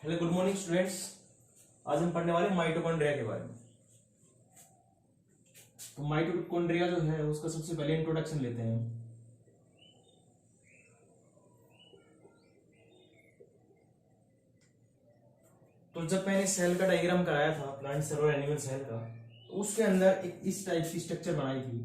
Hello, good morning students. आज हम पढ़ने वाले माइटोकॉन्ड्रिया के बारे में। तो माइटोकॉन्ड्रिया जो है उसका सबसे पहले इंट्रोडक्शन लेते हैं। तो जब मैंने सेल का डायग्राम कराया था प्लांट सेल और एनिमल सेल का, तो उसके अंदर एक इस टाइप की स्ट्रक्चर बनाई थी।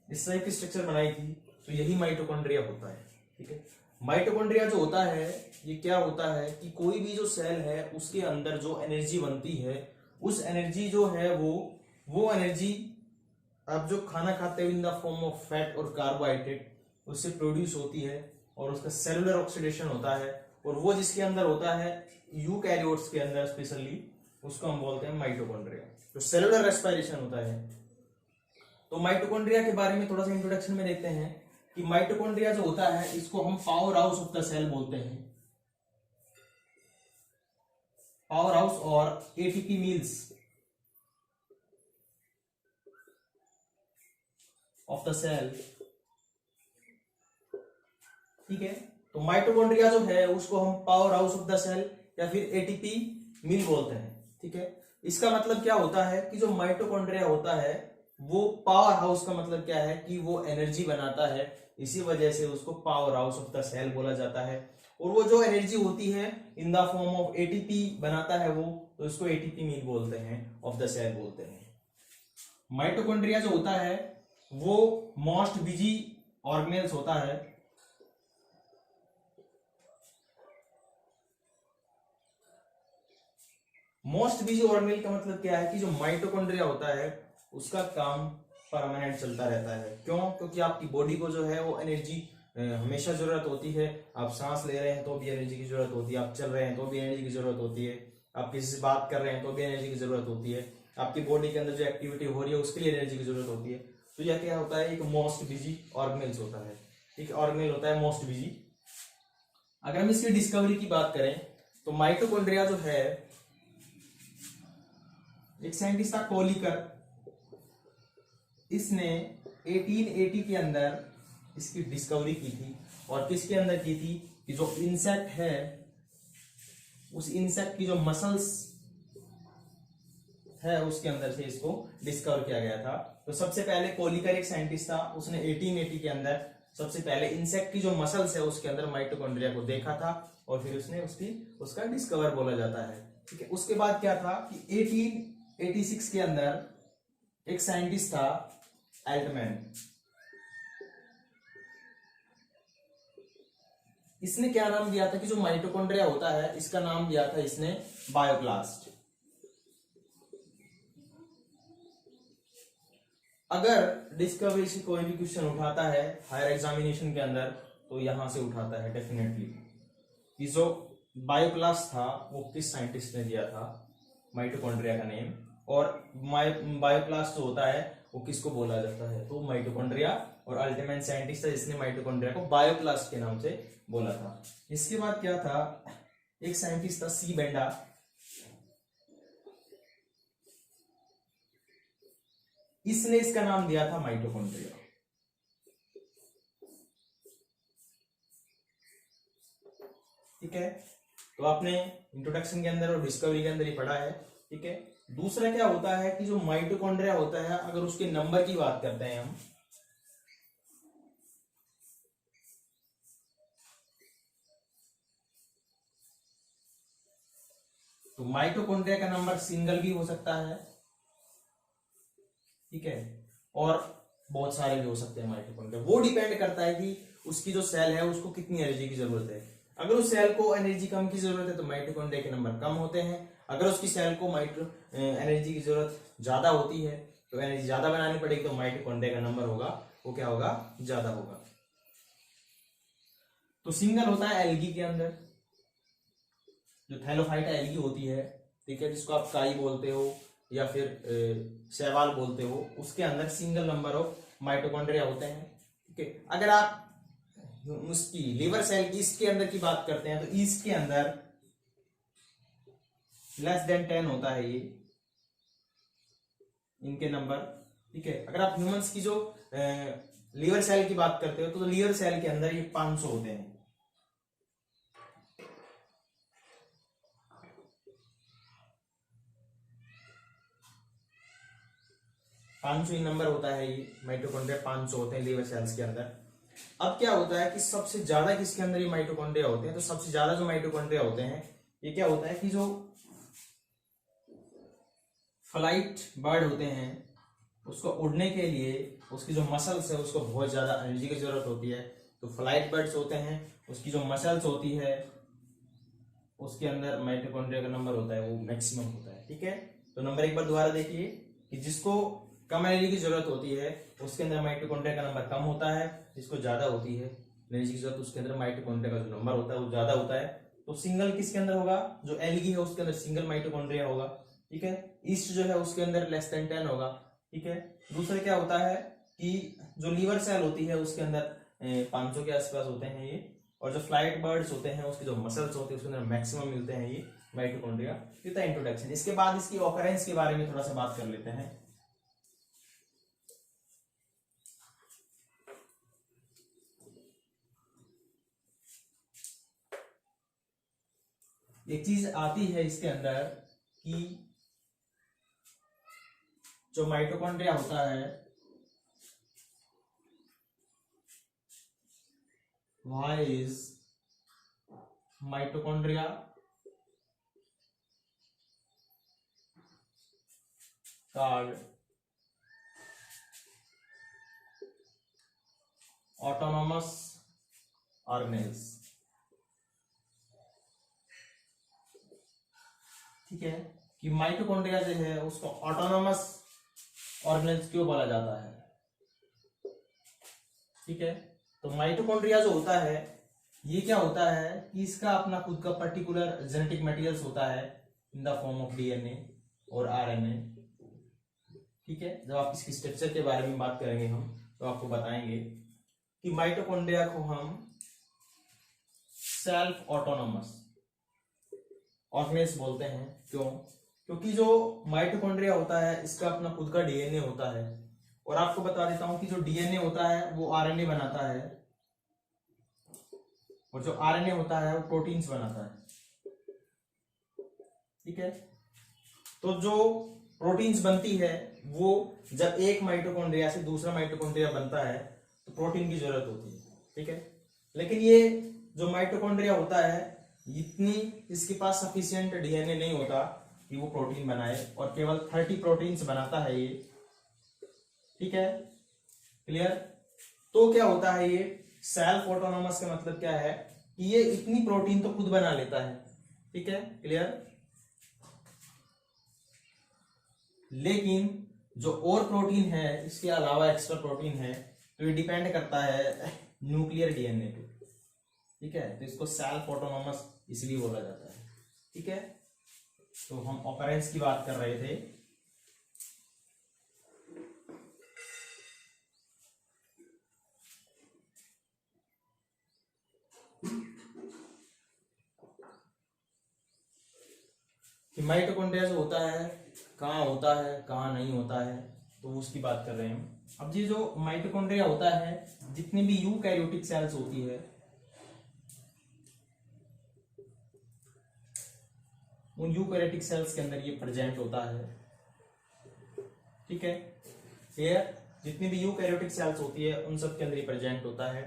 इस टाइप की स्ट्रक्चर बनाई थी, तो यही माइटोकॉन्ड्रिया होता है। ठीक है, माइटोकॉन्ड्रिया जो होता है ये क्या होता है कि कोई भी जो सेल है उसके अंदर जो एनर्जी बनती है, उस एनर्जी जो है वो एनर्जी आप जो खाना खाते हो इन द फॉर्म ऑफ फैट और कार्बोहाइड्रेट उससे प्रोड्यूस होती है, और उसका सेलुलर ऑक्सीडेशन होता है, और वो जिसके अंदर होता है यूकैरियोट्स के अंदर स्पेशली, उसको हम बोलते हैं माइटोकॉन्ड्रिया। जो सेलुलर रेस्पिरेशन होता है। तो माइटोकॉन्ड्रिया के बारे में थोड़ा सा इंट्रोडक्शन में देखते हैं कि माइटोकॉन्ड्रिया जो होता है इसको हम powerhouse of the cell बोलते हैं। पावर हाउस और ATP mills of the cell. ठीक है, तो माइटोकॉन्ड्रिया जो है उसको हम powerhouse of the cell या फिर एटीपी मिल बोलते हैं। ठीक है, इसका मतलब क्या होता है कि जो माइटोकॉन्ड्रिया होता है वो पावर हाउस का मतलब क्या है कि वो एनर्जी बनाता है, इसी वजह से उसको powerhouse of the cell बोला जाता है। और वो जो एनर्जी होती है in the form of ATP बनाता है वो, तो इसको एटीपी मिल बोलते हैं, ऑफ द सेल बोलते हैं। माइटोकॉन्ड्रिया जो होता है वो मोस्ट बिजी ऑर्गेनेल्स होता है। मोस्ट बिजी ऑर्गेनेल का मतलब क्या है कि जो माइटोकॉन्ड्रिया होता है उसका काम परमानेंट चलता रहता है। क्यों? क्योंकि आपकी बॉडी को जो है वो एनर्जी हमेशा जरूरत होती है। आप सांस ले रहे हैं तो भी एनर्जी की जरूरत होती है, आप चल रहे हैं तो भी एनर्जी की जरूरत होती है, आप किसी से बात कर रहे हैं तो भी एनर्जी की जरूरत होती है, आपकी बॉडी के अंदर जो एक्टिविटी हो रही है उसके लिए एनर्जी की जरूरत होती है। तो यह क्या होता है, एक मोस्ट बिजी ऑर्गेनेल्स होता है। एक ऑर्गेनेल होता है मोस्ट बिजी। अगर हम इसकी डिस्कवरी की बात करें तो माइटोकॉन्ड्रिया जो है, एक साइंटिस्ट था कोलिकर, इसने 1880 के अंदर इसकी डिस्कवरी की थी। और किसके अंदर की थी कि जो इंसेक्ट है उस इंसेक्ट की जो मसल्स है उसके अंदर से इसको डिस्कवर किया गया था। तो सबसे पहले कोलिकर एक साइंटिस्ट था, उसने 1880 के अंदर सबसे पहले इंसेक्ट की जो मसल्स है उसके अंदर माइटोकॉन्ड्रिया को देखा था, और फिर उसने उसका डिस्कवर बोला जाता है। ठीक है, उसके बाद क्या था कि 1886 के अंदर एक साइंटिस्ट था एल्टमैन, इसने क्या नाम दिया था कि जो माइटोकॉन्ड्रिया होता है इसका नाम दिया था इसने बायोप्लास्ट। अगर डिस्कवरी से कोई भी क्वेश्चन उठाता है हायर एग्जामिनेशन के अंदर, तो यहां से उठाता है डेफिनेटली कि जो बायोप्लास्ट था वो किस साइंटिस्ट ने दिया था माइटोकॉन्ड्रिया का नेम, और बायोप्लास्ट जो होता है वो किसको बोला जाता है, तो माइटोकॉन्ड्रिया। और अल्टीमेट साइंटिस्ट था जिसने माइटोकॉन्ड्रिया को बायोप्लास्ट के नाम से बोला था। इसके बाद क्या था, एक साइंटिस्ट था सी बेंडा, इसने इसका नाम दिया था माइटोकॉन्ड्रिया। ठीक है, तो आपने इंट्रोडक्शन के अंदर और डिस्कवरी के अंदर ही पढ़ा है। ठीक है, दूसरा क्या होता है कि जो माइटोकॉन्ड्रिया होता है अगर उसके नंबर की बात करते हैं हम, तो माइटोकॉन्ड्रिया का नंबर सिंगल भी हो सकता है। ठीक है, और बहुत सारे भी हो सकते हैं माइटोकॉन्ड्रिया। वो डिपेंड करता है कि उसकी जो सेल है उसको कितनी एनर्जी की जरूरत है। अगर उस सेल को एनर्जी कम की जरूरत है तो माइटोकॉन्ड्रिया के नंबर कम होते हैं। अगर उसकी सेल को एनर्जी की जरूरत ज्यादा होती है तो एनर्जी ज्यादा बनानी पड़ेगी, तो माइटोकॉन्ड्रिया का नंबर होगा वो क्या होगा, ज्यादा होगा। तो सिंगल होता है एल्गी के अंदर, जो थैलोफाइटा एल्गी होती है, ठीक है, जिसको आप काई बोलते हो या फिर शैवाल बोलते हो, उसके अंदर सिंगल नंबर ऑफ माइटोकॉन्ड्रिया होते हैं। ठीक है, अगर आप उसकी लिवर सेल की ईस्ट के अंदर की बात करते हैं तो ईस्ट के अंदर लेस देन 10 होता है ये इनके नंबर। ठीक है, अगर आप ह्यूमंस की जो लीवर सेल की बात करते हो तो लीवर सेल के अंदर ये 500 होते हैं। 500 ही नंबर होता है ये माइटोकॉन्ड्रिया, 500 होते हैं लीवर सेल्स के अंदर। अब क्या होता है कि सबसे ज्यादा किसके अंदर ये माइटोकॉन्ड्रिया होते हैं, तो सबसे ज्यादा जो माइटोकॉन्ड्रिया होते हैं ये क्या होता है कि जो फ्लाइट बर्ड होते हैं उसको उड़ने के लिए उसकी जो मसल्स है उसको बहुत ज्यादा एनर्जी की जरूरत होती है। तो फ्लाइट बर्ड्स होते हैं उसकी जो मसल्स होती है उसके अंदर माइटोकॉन्ड्रिया का नंबर होता है वो मैक्सिमम होता है। ठीक है, तो नंबर एक बार दोबारा देखिए कि जिसको कम एनर्जी की जरूरत होती है उसके अंदर माइटोकॉन्ड्रिया का नंबर कम होता है, जिसको ज्यादा होती है एनर्जी की जरूरत उसके अंदर माइटोकॉन्ड्रिया का जो नंबर होता है वो ज्यादा होता है। तो सिंगल किसके अंदर होगा, जो एल्गी है उसके अंदर सिंगल माइटोकॉन्ड्रिया होगा। ठीक है, ईस्ट जो है उसके अंदर लेस देन 10 होगा। ठीक है, दूसरा क्या होता है कि जो लीवर सेल होती है उसके अंदर 500 के आसपास होते हैं ये, और जो फ्लाइट बर्ड्स होते हैं उसके जो मसल्स होते हैं उसके अंदर मैक्सिमम मिलते हैं ये माइटोकॉन्ड्रिया। ये था इंट्रोडक्शन। इसके बाद इसकी ऑकरेंस के बारे में थोड़ा सा बात कर लेते हैं। एक चीज आती है इसके अंदर कि जो माइटोकॉन्ड्रिया होता है why is mitochondria called autonomous organelles। ठीक है, कि माइटोकॉन्ड्रिया जो है उसको ऑटोनोमस ऑर्गेनेल्स क्यों बोला जाता है। ठीक है, तो माइटोकॉन्ड्रिया जो होता है ये क्या होता है कि इसका अपना खुद का पर्टिकुलर जेनेटिक मटेरियल्स होता है in the form of DNA और आरएनए। ठीक है, जब आप इसकी स्ट्रक्चर के बारे में बात करेंगे हम तो आपको बताएंगे कि माइटोकॉन्ड्रिया को हम सेल्फ ऑटोनोमस ऑर्गेनेल्स बोलते हैं। क्यों? क्योंकि जो माइटोकॉन्ड्रिया होता है इसका अपना खुद का डीएनए होता है, और आपको बता देता हूं कि जो डीएनए होता है वो आरएनए बनाता है, और जो आरएनए होता है वो प्रोटीन्स बनाता है। ठीक है, तो जो प्रोटीन्स बनती है वो जब एक माइटोकॉन्ड्रिया से दूसरा माइटोकॉन्ड्रिया बनता है तो प्रोटीन की जरूरत होती है। ठीक है, लेकिन ये जो माइटोकॉन्ड्रिया होता है इतनी इसके पास सफिशिएंट डीएनए नहीं होता कि वो प्रोटीन बनाए, और केवल 30 प्रोटीन्स बनाता है ये। ठीक है, क्लियर? तो क्या होता है ये सेल्फ ऑटोनोमस का मतलब क्या है कि ये इतनी प्रोटीन तो खुद बना लेता है। ठीक है, क्लियर? लेकिन जो और प्रोटीन है इसके अलावा एक्स्ट्रा प्रोटीन है तो ये डिपेंड करता है न्यूक्लियर डीएनए पे। ठीक है, तो इसको सेल्फ ऑटोनोमस इसलिए बोला जाता है। ठीक है, तो हम ऑकरेंस की बात कर रहे थे। कि माइटोकॉन्ड्रिया जो होता है कहाँ होता है कहाँ नहीं होता है, तो उसकी बात कर रहे हैं हम। अब ये जो माइटोकॉन्ड्रिया होता है जितनी भी यूकैरियोटिक सेल्स होती है उन यूकैरियोटिक सेल्स के अंदर ये प्रेजेंट होता है। ठीक है, क्लियर? जितनी भी यूकैरियोटिक सेल्स होती है उन सब के अंदर ये प्रेजेंट होता है।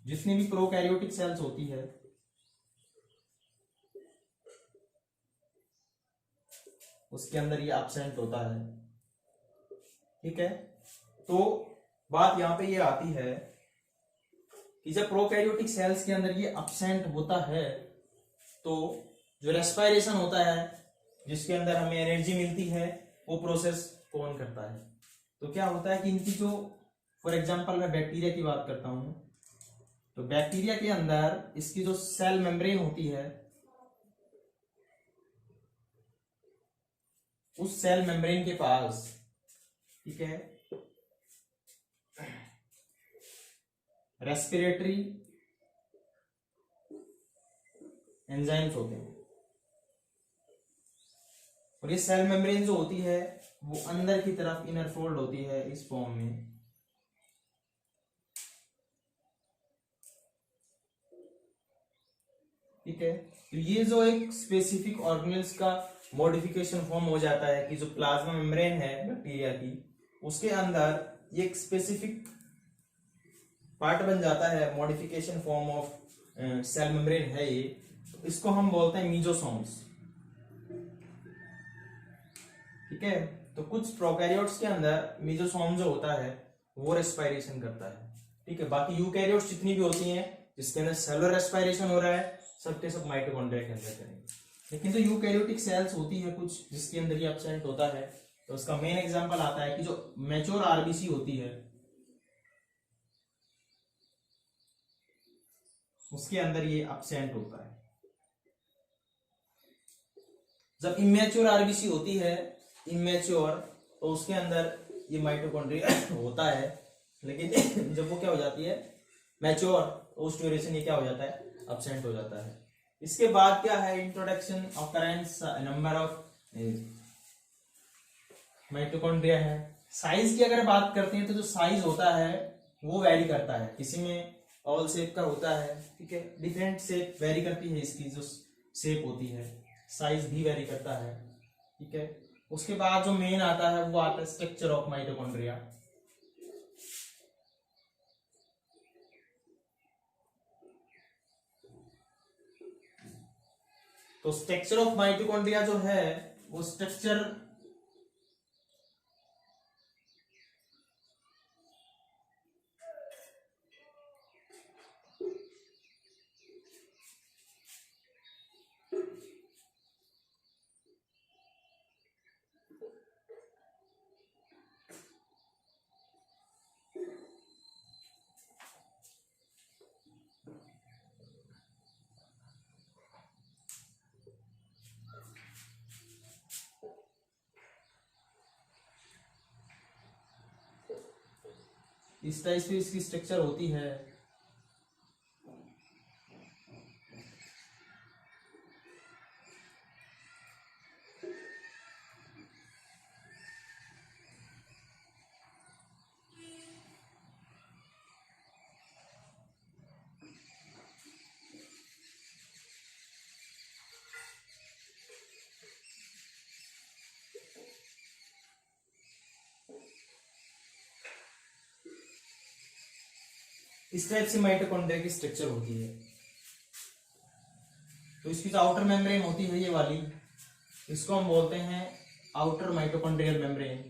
जितनी भी प्रोकैरियोटिक सेल्स होती है उसके अंदर ये एब्सेंट होता है। ठीक है, तो बात यहां पे ये आती है कि जब प्रोकैरियोटिक सेल्स के अंदर ये एब्सेंट होता है तो जो रेस्पिरेशन होता है जिसके अंदर हमें एनर्जी मिलती है वो प्रोसेस कौन करता है। तो क्या होता है कि इनकी जो फॉर एग्जांपल मैं बैक्टीरिया की बात करता हूं, तो बैक्टीरिया के अंदर इसकी जो सेल मेम्ब्रेन होती है उस सेल मेम्ब्रेन के पास, ठीक है, रेस्पिरेटरी एंजाइम्स होते हैं, और ये सेल मेम्ब्रेन जो होती है वो अंदर की तरफ इनर फोल्ड होती है इस फॉर्म में, ठीक है। तो ये जो एक स्पेसिफिक ऑर्गेनेल्स का मॉडिफिकेशन फॉर्म हो जाता है कि जो प्लाज्मा मेम्ब्रेन है बैक्टीरिया की, उसके अंदर एक स्पेसिफिक पार्ट बन जाता है, modification form of cell membrane है ये, तो इसको हम बोलते हैं मीजोसोम्स। ठीक है। तो कुछ प्रोकैरियोट्स के अंदर मीजोसोम जो होता है वो रेस्पायरेशन करता है। ठीक है। बाकी यूकैरियोट्स जितनी भी होती हैं जिसके अंदर सेलुलर रेस्पायरेशन हो रहा है, सबके सब माइटोकॉन्ड्रिया के अंदर करेंगे। लेकिन जो यूकैरियोटिक सेल्स होती है कुछ जिसके अंदर ये एब्सेंट होता है, तो उसका मेन एग्जांपल आता है कि जो मैच्योर आरबीसी होती है उसके अंदर ये एब्सेंट होता है। जब इमेच्योर आरबीसी होती है, इमेच्योर, तो उसके अंदर ये माइटोकॉन्ड्रिया होता है। लेकिन जब वो क्या हो जाती है मैच्योर, तो उस ड्यूरेशन ये क्या हो जाता है एब्सेंट हो जाता है। इसके बाद क्या है introduction occurrence number of mitochondria है। साइज की अगर बात करते हैं तो जो साइज होता है वो वेरी करता है, किसी में ऑल शेप का होता है, ठीक है, डिफरेंट शेप वेरी करती है, इसकी जो शेप होती है साइज भी वेरी करता है। ठीक है। उसके बाद जो मेन आता है वो आता है स्ट्रक्चर ऑफ माइटोकॉन्ड्रिया। तो स्ट्रक्चर ऑफ माइटोकॉन्ड्रिया जो है वो स्ट्रक्चर इस टाइप से इसकी स्ट्रक्चर होती है। इस टाइप से माइटोकॉन्ड्रिया की स्ट्रक्चर होती है। तो इसकी जो आउटर मेम्ब्रेन होती है ये वाली, इसको हम बोलते हैं आउटर माइटोकॉन्ड्रियल मेम्ब्रेन।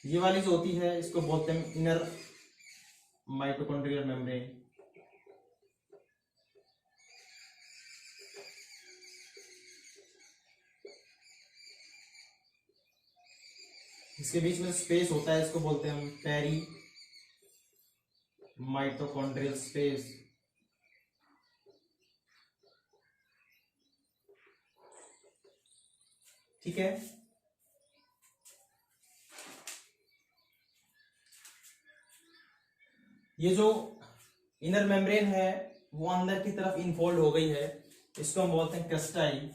ये वाली जो होती है इसको बोलते हैं इनर माइटोकॉन्ड्रियल मेम्ब्रेन। इसके बीच में स्पेस होता है इसको बोलते हैं हम पेरी माइटोकॉन्ड्रियल स्पेस। ठीक है। ये जो इनर मेम्ब्रेन है वो अंदर की तरफ इनफोल्ड हो गई है, इसको हम बोलते हैं क्रस्टाई।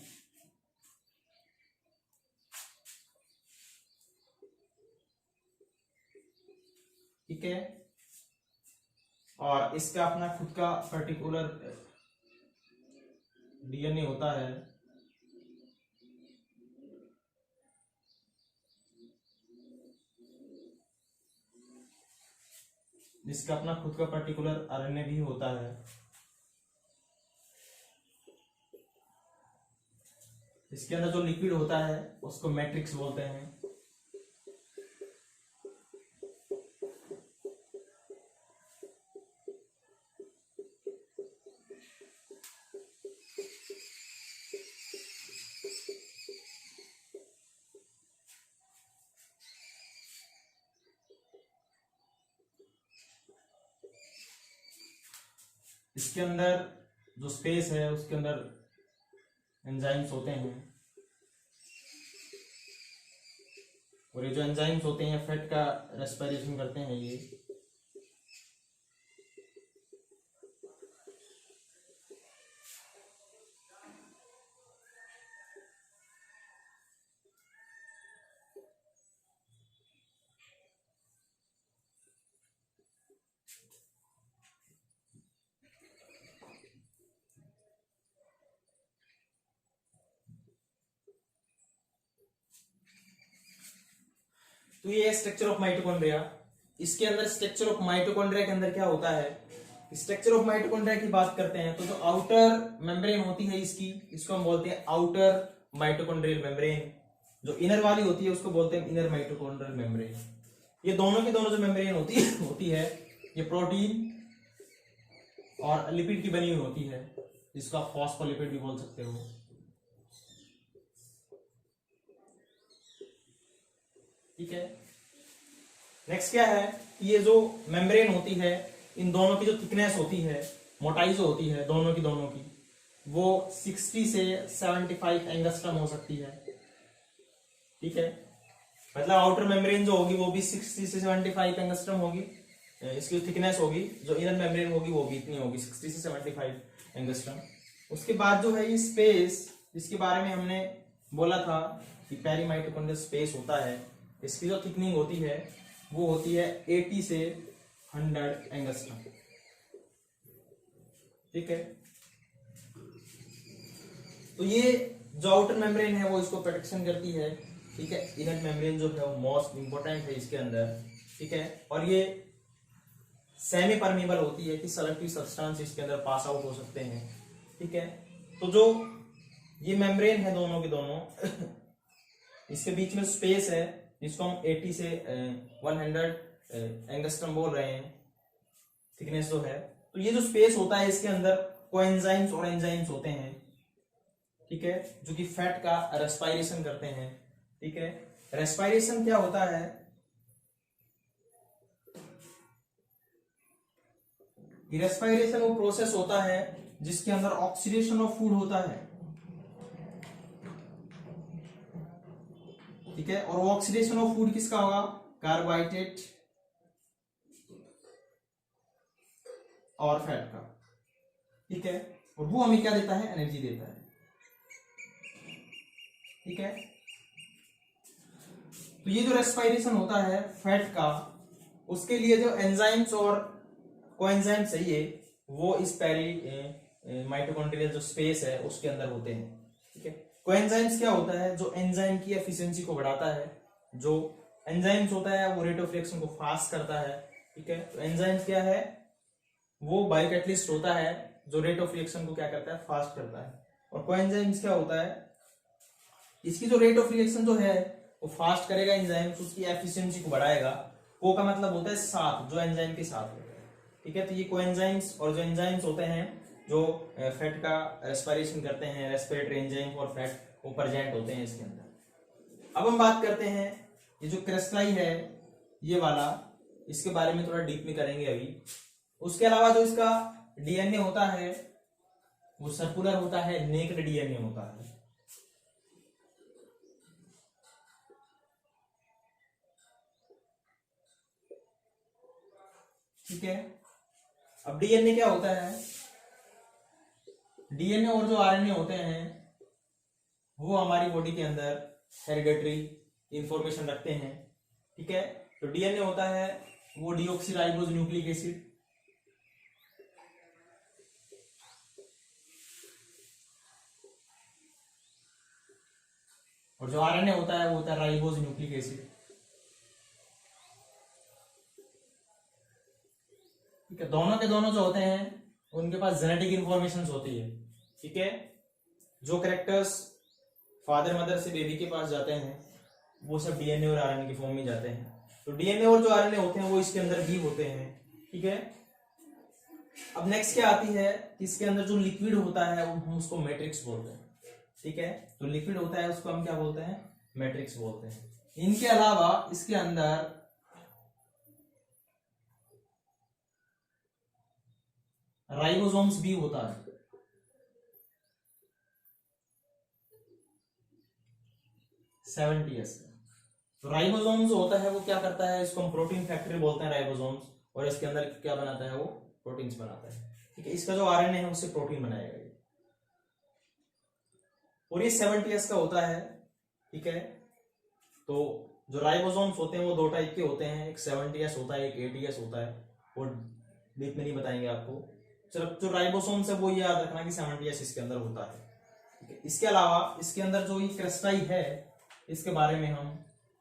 ठीक है। और इसका अपना खुद का पर्टिकुलर डीएनए होता है। जिसका अपना खुद का पर्टिकुलर आरएनए भी होता है। इसके अंदर जो लिक्विड होता है उसको मैट्रिक्स बोलते हैं। इसके अंदर जो स्पेस है उसके अंदर एंजाइम्स होते हैं, और ये जो एंजाइम्स होते हैं फैट का रेस्पिरेशन करते हैं ये। तो ये स्ट्रक्चर ऑफ माइटोकॉन्ड्रिया। इसके अंदर स्ट्रक्चर ऑफ माइटोकॉन्ड्रिया के अंदर क्या होता है, स्ट्रक्चर ऑफ माइटोकॉन्ड्रिया की बात करते हैं तो जो आउटर मेम्ब्रेन होती है इसकी, इसको हम बोलते हैं आउटर माइटोकॉन्ड्रियल मेम्ब्रेन। जो इनर वाली होती है उसको बोलते हैं इनर माइटोकॉन्ड्रियल मेम्ब्रेन। ये दोनों की दोनों जो मेम्ब्रेन होती है ये प्रोटीन और लिपिड की बनी हुई होती है, जिसको आप फॉस्फोलिपिड भी बोल सकते हो। ठीक है, नेक्स्ट क्या है, ये जो मेम्ब्रेन होती है इन दोनों की जो थिकनेस होती है, मोटाई जो होती है दोनों की वो 60 से 75 एंगस्ट्रम हो सकती है। ठीक है, मतलब आउटर मेम्ब्रेन जो होगी वो भी 60 से 75 एंगस्ट्रम होगी, इसकी जो थिकनेस होगी, जो इनर मेम्ब्रेन होगी वो भी इतनी होगी 60 से 75 एंगस्ट्रम। उसके बाद जो है ये स्पेस, जिसके बारे में हमने बोला था कि पेरीमाइटोकॉन्ड्रियल स्पेस होता है, इसकी जो थिकनिंग होती है वो होती है 80 से 100 एंगस्ट्रम। ठीक है, तो ये जो आउटर मेम्ब्रेन है वो इसको प्रोटेक्शन करती है। ठीक है, इनर मेम्ब्रेन जो है वो मोस्ट इंपोर्टेंट है इसके अंदर। ठीक है, और ये सेमी परमेबल होती है कि सेलेक्टिव सब्सटेंस इसके अंदर पास आउट हो सकते हैं। ठीक है, तो जो ये मेम्ब्रेन है दोनों के दोनों इसके बीच में स्पेस है जिसको हम 80 से 100 एंगस्ट्रम बोल रहे हैं, थिकनेस जो है। तो ये जो स्पेस होता है इसके अंदर कोएंजाइम्स और एंजाइम्स होते हैं। ठीक है, जो कि फैट का रेस्पायरेशन करते हैं। ठीक है, रेस्पायरेशन क्या होता है, रेस्पायरेशन वो प्रोसेस होता है जिसके अंदर ऑक्सीडेशन ऑफ फूड होता है। ठीक है, और वो ऑक्सीडेशन ऑफ फूड किसका होगा, कार्बोहाइड्रेट और फैट का। ठीक है, और वो हमें क्या देता है, एनर्जी देता है। ठीक है, तो ये जो रेस्पायरेशन होता है फैट का, उसके लिए जो एंजाइम्स और कोएंजाइम चाहिए वो इस पेरी माइटोकॉन्ड्रियल जो स्पेस है उसके अंदर होते हैं। ठीक है, कोएंजाइम्स क्या होता है, जो एंजाइम की एफिशिएंसी को बढ़ाता है। जो एंजाइम्स होता है वो रेट ऑफ रिएक्शन को फास्ट करता है। ठीक है, तो एंजाइम्स क्या है, वो बायोकैटलिस्ट होता है जो रेट ऑफ रिएक्शन को क्या करता है, फास्ट करता है। और कोएंजाइम्स क्या होता है, इसकी जो रेट ऑफ रिएक्शन जो है वो फास्ट करेगा, एंजाइम्स उसकी एफिशिएंसी को बढ़ाएगा। को का मतलब होता है साथ, जो एंजाइम के साथ होता है। ठीक है, तो ये कोएंजाइम्स और जो एंजाइम्स होते हैं जो फैट का रेस्पिरेशन करते हैं, रेस्पिरेटरी एंजाइम और फैट वो प्रेजेंट होते हैं इसके अंदर। अब हम बात करते हैं ये जो क्रिस्टलाई है ये वाला, इसके बारे में थोड़ा डीप में करेंगे अभी। उसके अलावा जो इसका डीएनए होता है वो सर्कुलर होता है, नेक्ड डीएनए होता है। ठीक है, अब डीएनए क्या होता है, डीएनए और जो आरएनए होते हैं वो हमारी बॉडी के अंदर हेरिडेटरी इंफॉर्मेशन रखते हैं। ठीक है, तो डीएनए होता है वो डीऑक्सीराइबोज न्यूक्लिक एसिड, और जो आरएनए होता है वो होता है राइबोज न्यूक्लिक एसिड। ठीक है, दोनों के दोनों जो होते हैं उनके पास जेनेटिक इंफॉर्मेशन होती है। ठीक है, जो कैरेक्टर्स फादर मदर से बेबी के पास जाते हैं वो सब डीएनए और आरएनए की फॉर्म में जाते हैं। तो डीएनए और जो आरएनए होते हैं वो इसके अंदर भी होते हैं। ठीक है, अब नेक्स्ट क्या आती है, इसके अंदर जो लिक्विड होता है वो हम उसको मैट्रिक्स बोलते हैं। ठीक है, जो लिक्विड होता है उसको हम क्या बोलते हैं, मैट्रिक्स बोलते हैं। इनके अलावा इसके अंदर राइबोसोम्स भी होता है। तो राइबोसोम जो होता है वो क्या करता है, इसको हम प्रोटीन फैक्ट्री बोलते हैं राइबोसोम्स, और इसके अंदर क्या बनाता है, वो प्रोटीन्स बनाता है। ठीक है, इसका जो आरएनए है उससे प्रोटीन बनाएगा ये, और ये 70 S का होता है। ठीक है, तो जो राइबोसोम्स होते हैं वो दो टाइप के होते हैं, एक 70 S होता है, एक 80 S होता है, वो डीप में नहीं बताएंगे आपको। चलो, जो राइबोसोम्स है वो याद रखना कि 70 S इसके अंदर होता है। ठीक है, इसके अलावा इसके अंदर जो ये क्रिस्टलाई है इसके बारे में हम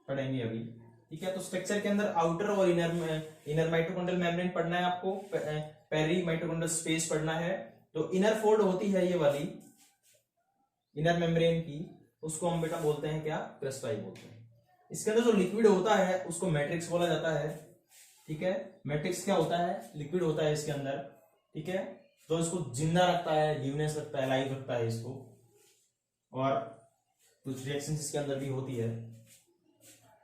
पढ़ेंगे अभी। ठीक है। तो स्ट्रक्चर के अंदर आउटर और इनर माइटोकॉन्ड्रियल मेम्ब्रेन पढ़ना है आपको, पेरी माइटोकॉन्ड्रियल स्पेस पढ़ना है। तो इनर फोल्ड होती है ये वाली इनर मेम्ब्रेन की, उसको हम बेटा बोलते हैं क्या, क्रिस्टल बोलते हैं। इसके अंदर जो लिक्विड होता है उसको मैट्रिक्स बोला जाता है, ठीक है। मैट्रिक्स क्या होता है, लिक्विड होता है इसके अंदर, ठीक है, जो इसको जिंदा रखता है, गिवनेस रखता है, लाइव रखता है इसको, और कुछ रिएक्शन इसके अंदर भी होती है।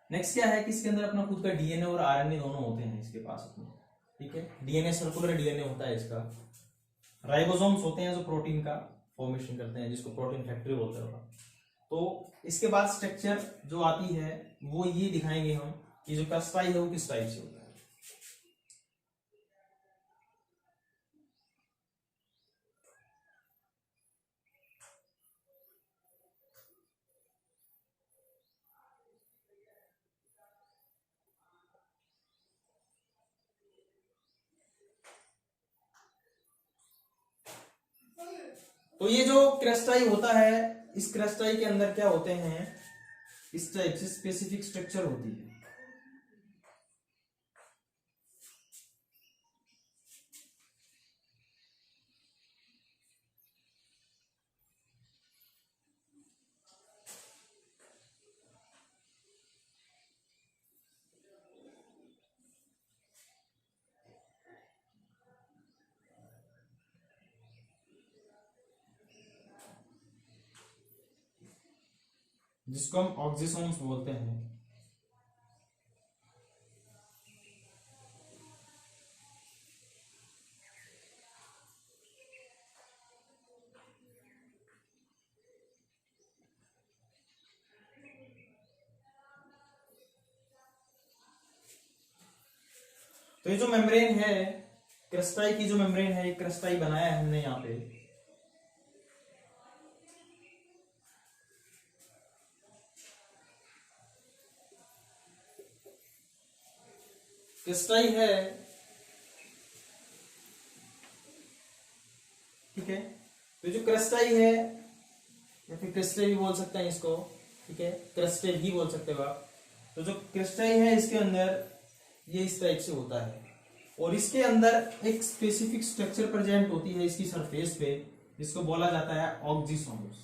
नेक्स्ट क्या है कि इसके अंदर अपना खुद का डीएनए और आरएनए दोनों होते हैं इसके पास अपने, ठीक है। डीएनए सर्कुलर डीएनए होता है इसका, राइबोसोम्स होते हैं जो प्रोटीन का फॉर्मेशन करते हैं, जिसको प्रोटीन फैक्ट्री बोलते हैं। तो इसके बाद स्ट्रक्चर जो आती है वो ये दिखाएंगे हम कि जो क्रिस्टल है वो किस टाइप से होता है। तो ये जो क्रिस्टल होता है, इस क्रिस्टल के अंदर क्या होते हैं, इस टाइप से स्पेसिफिक स्ट्रक्चर होती है। जिसको हम ऑक्सीसोम्स बोलते हैं। तो ये जो मेम्ब्रेन है, क्रिस्टल की जो मेम्ब्रेन है, क्रिस्टल बनाया है हमने यहाँ पे, क्रिस्टल है, ठीक है। तो जो क्रिस्टल है या फिर क्रिस्टल भी बोल सकते हैं इसको, ठीक है, क्रिस्टल भी बोल सकते हो आप। तो जो क्रिस्टल है इसके अंदर ये इस टाइप से होता है, और इसके अंदर एक स्पेसिफिक स्ट्रक्चर प्रेजेंट होती है इसकी सरफेस पे, जिसको बोला जाता है ऑक्सीसोम्स।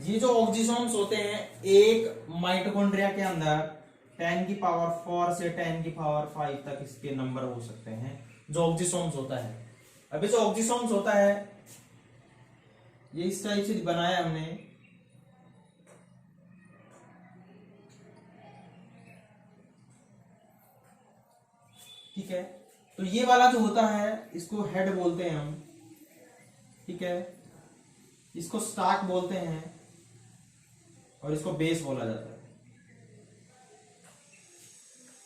ये जो ऑक्सीसोम्स होते हैं एक माइटोकॉन्ड्रिया के अंदर 10⁴ से 10⁵ तक इसके नंबर हो सकते हैं, जो ऑक्सीसोम्स होता है। अभी जो ऑक्सीसोम्स होता है ये इस टाइप से बनाया हमने, ठीक है। तो ये वाला जो होता है इसको हेड बोलते हैं हम, ठीक है, इसको स्टाक बोलते हैं, और इसको बेस बोला जाता है,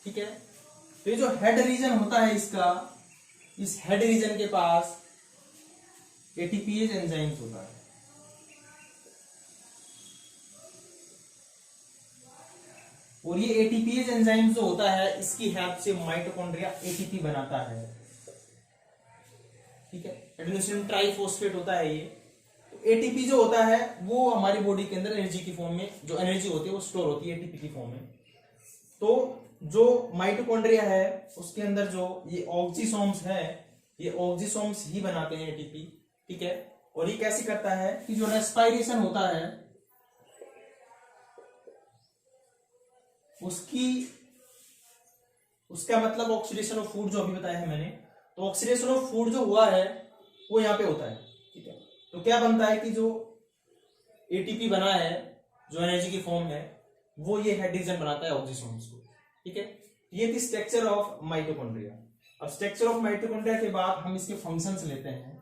ठीक है। तो ये जो हेड रीजन होता है इसका, इस हेड रीजन के पास एटीपीएज एंजाइम्स होता है, और ये एटीपीएज एंजाइम जो होता है इसकी हेल्प से माइटोकॉन्ड्रिया एटीपी बनाता है, ठीक है। एडेनोसिन ट्राइफॉस्फेट होता है ये। तो एटीपी जो होता है वो हमारी बॉडी के अंदर एनर्जी की फॉर्म में, जो एनर्जी होती है वो स्टोर होती है एटीपी की फॉर्म में। तो जो माइटोकॉन्ड्रिया है उसके अंदर जो ये ऑक्सीसोम्स है, ये ऑक्सीसोम्स ही बनाते हैं एटीपी, ठीक है। और ये कैसे करता है कि जो रेस्पिरेशन होता है उसका मतलब ऑक्सीडेशन ऑफ फूड जो अभी बताया है मैंने, तो ऑक्सीडेशन ऑफ फूड जो हुआ है वो यहाँ पे होता है, ठीक है। तो क्या बनता है कि जो एटीपी बना है, जो एनर्जी की फॉर्म है, वो ये हेड रीजन बनाता है ऑक्सीसोम्स को, ठीक है। ये थी स्ट्रक्चर ऑफ माइटोकॉन्ड्रिया। अब स्ट्रक्चर ऑफ माइटोकॉन्ड्रिया के बाद हम इसके फंक्शंस लेते हैं।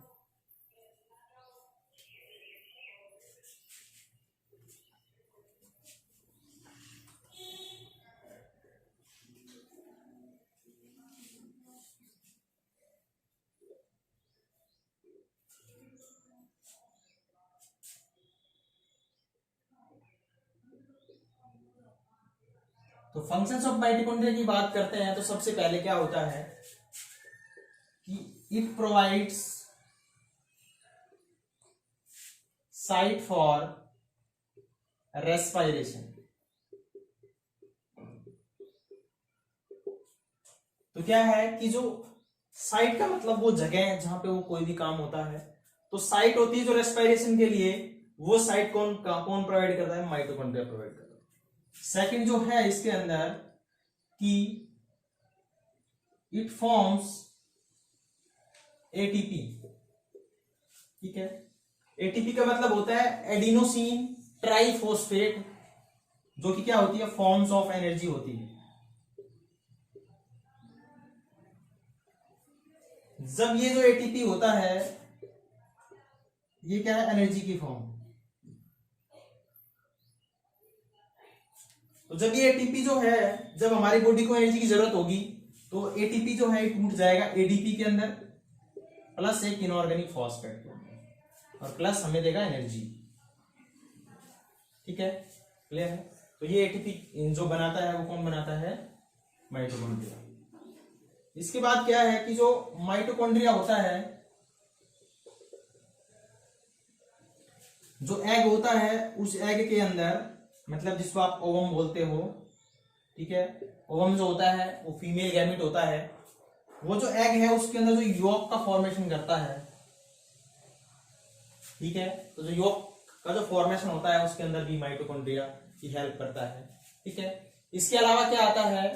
तो फंक्शंस ऑफ माइटोकॉन्ड्रिया की बात करते हैं तो सबसे पहले क्या होता है कि it provides site for respiration. तो क्या है कि जो साइट का मतलब वो जगह है जहां पे वो कोई भी काम होता है, तो साइट होती है जो रेस्पायरेशन के लिए, वो साइट कौन प्रोवाइड करता है? माइटोकॉन्ड्रिया प्रोवाइड करता है। सेकंड जो है इसके अंदर कि इट फॉर्म्स एटीपी। ठीक है, एटीपी का मतलब होता है एडिनोसिन ट्राइफॉस्फेट, जो कि क्या होती है? फॉर्म्स ऑफ एनर्जी होती है। जब ये जो एटीपी होता है ये क्या है? एनर्जी की फॉर्म। तो जब ये एटीपी जो है, जब हमारी बॉडी को एनर्जी की जरूरत होगी तो एटीपी जो है टूट जाएगा एडीपी के अंदर, प्लस एक इनऑर्गेनिक फॉस्फेट के अंदर, और प्लस हमें देगा एनर्जी। ठीक है, क्लियर है? तो ये एटीपी जो बनाता है वो कौन बनाता है? माइटोकॉन्ड्रिया। इसके बाद क्या है कि जो माइटोकॉन्ड्रिया होता है, जो एग होता है, उस एग के अंदर, मतलब जिसको आप ओवम बोलते हो, ठीक है, ओवम जो होता है वो फीमेल गैमेट होता है, वो जो एग है उसके अंदर जो यॉक का फॉर्मेशन करता है, ठीक है, तो जो यॉक का जो फॉर्मेशन होता है उसके अंदर भी माइटोकॉन्ड्रिया की हेल्प करता है। ठीक है, इसके अलावा क्या आता है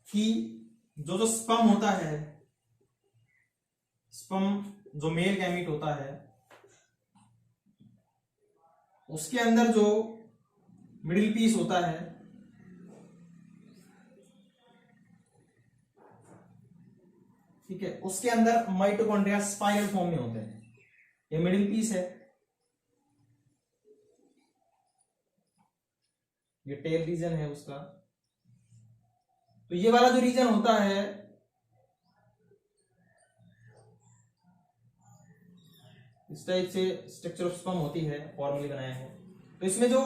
कि जो स्पर्म होता है, स्पर्म जो मेल गैमेट होता है, उसके अंदर जो मिडिल पीस होता है, ठीक है, उसके अंदर माइटोकॉन्ड्रिया स्पाइरल फॉर्म में होते हैं। ये मिडिल पीस है, ये टेल रीजन है उसका। तो ये वाला जो रीजन होता है, इस टाइप से स्ट्रक्चर ऑफ स्पर्म होती है, फॉर्मली बनाया है। तो इसमें जो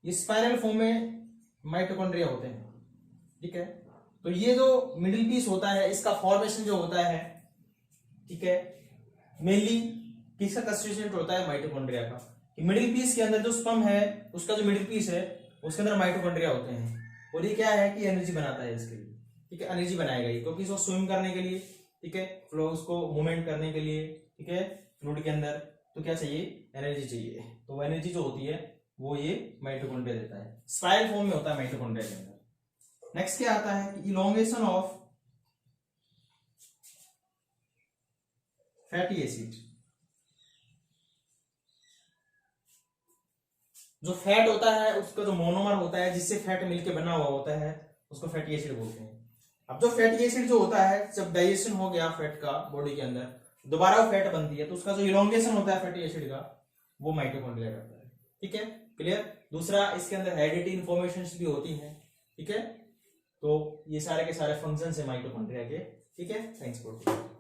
ये स्पाइरल फॉर्म में माइटोकॉन्ड्रिया होते हैं। ठीक है, तो ये जो मिडिल पीस होता है इसका फॉर्मेशन जो होता है, ठीक है, मेनली किसका कंस्टिट्यूएंट होता है? माइटोकॉन्ड्रिया का। मिडिल पीस के अंदर जो स्पर्म है उसका जो मिडिल पीस है उसके अंदर माइटोकॉन्ड्रिया होते हैं, और ये क्या है कि एनर्जी बनाता है इसके लिए। ठीक है, एनर्जी बनाएगा ये, क्योंकि इसको स्विम करने के लिए, ठीक है, फ्लो उसको मूवमेंट करने के लिए, ठीक है, फ्लूइड के अंदर, तो क्या चाहिए? एनर्जी चाहिए। तो वो एनर्जी जो होती है वो ये माइटोकॉन्ड्रिया देता है, स्पाइरल फॉर्म में होता है माइटोकॉन्ड्रिया के अंदर। नेक्स्ट क्या आता है कि इलोंगेशन ऑफ फैटी एसिड। जो फैट होता है उसका जो मोनोमर होता है, जिससे फैट मिलके बना हुआ होता है, उसको फैटी एसिड बोलते हैं। अब जो फैटी एसिड जो होता है, जब डाइजेशन हो गया फैट का बॉडी के अंदर, दोबारा वो फैट बनती है, तो उसका जो इलोंगेशन होता है फैटी एसिड का, वो माइटोकॉन्ड्रिया करता है। ठीक है, क्लियर? दूसरा, इसके अंदर हेरिडिटी इंफॉर्मेशन भी होती है। ठीक है, तो ये सारे के सारे फंक्शन है माइटोकॉन्ड्रिया के। ठीक है, थैंक्स फॉर